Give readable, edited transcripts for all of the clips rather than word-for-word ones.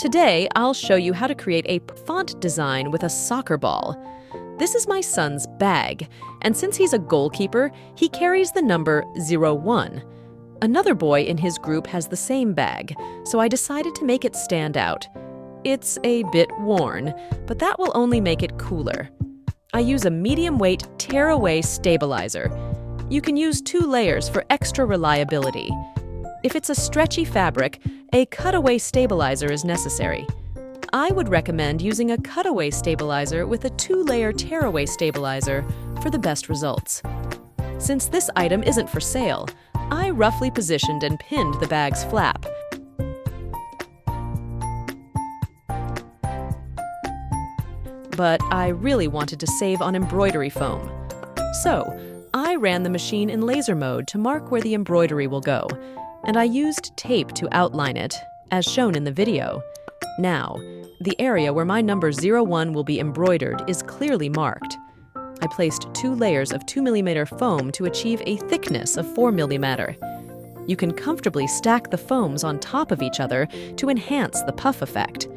Today, I'll show you how to create a font design with a soccer ball. This is my son's bag, and since he's a goalkeeper, he carries the number 01. Another boy in his group has the same bag, so I decided to make it stand out. It's a bit worn, but that will only make it cooler. I use a medium-weight tear-away stabilizer. You can use 2 layers for extra reliability. If it's a stretchy fabric, a cutaway stabilizer is necessary. I would recommend using a cutaway stabilizer with a 2-layer tear-away stabilizer for the best results. Since this item isn't for sale, I roughly positioned and pinned the bag's flap. But I really wanted to save on embroidery foam. So, I ran the machine in laser mode to mark where the embroidery will go, and I used tape to outline it, as shown in the video. Now, the area where my number 01 will be embroidered is clearly marked. I placed 2 layers of 2mm foam to achieve a thickness of 4mm. You can comfortably stack the foams on top of each other to enhance the puff effect.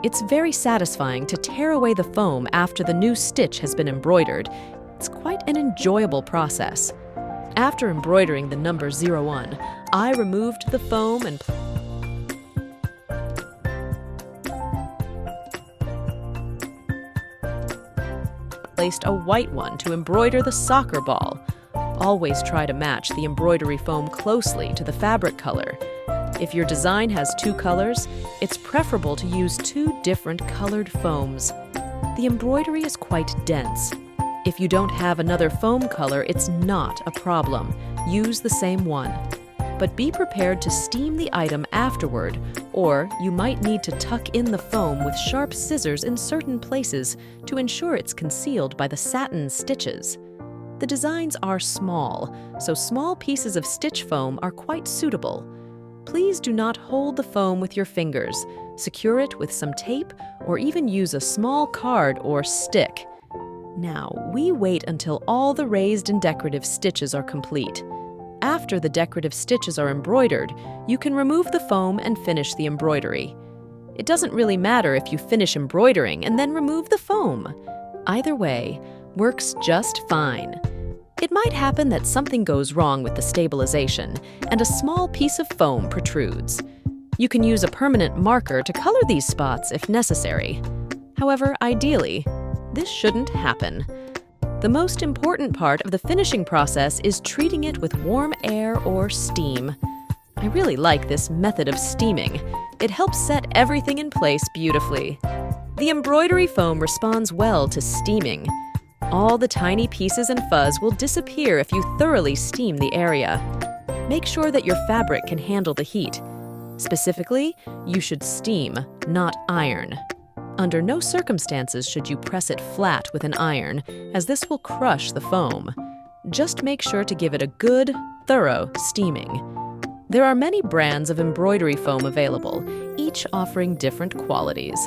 It's very satisfying to tear away the foam after the new stitch has been embroidered. It's quite an enjoyable process. After embroidering the number 01, I removed the foam and placed a white one to embroider the soccer ball. Always try to match the embroidery foam closely to the fabric color. If your design has 2 colors, it's preferable to use 2 different colored foams. The embroidery is quite dense. If you don't have another foam color, it's not a problem. Use the same one. But be prepared to steam the item afterward, or you might need to tuck in the foam with sharp scissors in certain places to ensure it's concealed by the satin stitches. The designs are small, so small pieces of stitch foam are quite suitable. Please do not hold the foam with your fingers. Secure it with some tape or even use a small card or stick. Now, we wait until all the raised and decorative stitches are complete. After the decorative stitches are embroidered, you can remove the foam and finish the embroidery. It doesn't really matter if you finish embroidering and then remove the foam. Either way, works just fine. It might happen that something goes wrong with the stabilization and a small piece of foam protrudes. You can use a permanent marker to color these spots if necessary. However, ideally, this shouldn't happen. The most important part of the finishing process is treating it with warm air or steam. I really like this method of steaming. It helps set everything in place beautifully. The embroidery foam responds well to steaming. All the tiny pieces and fuzz will disappear if you thoroughly steam the area. Make sure that your fabric can handle the heat. Specifically, you should steam, not iron. Under no circumstances should you press it flat with an iron, as this will crush the foam. Just make sure to give it a good, thorough steaming. There are many brands of embroidery foam available, each offering different qualities.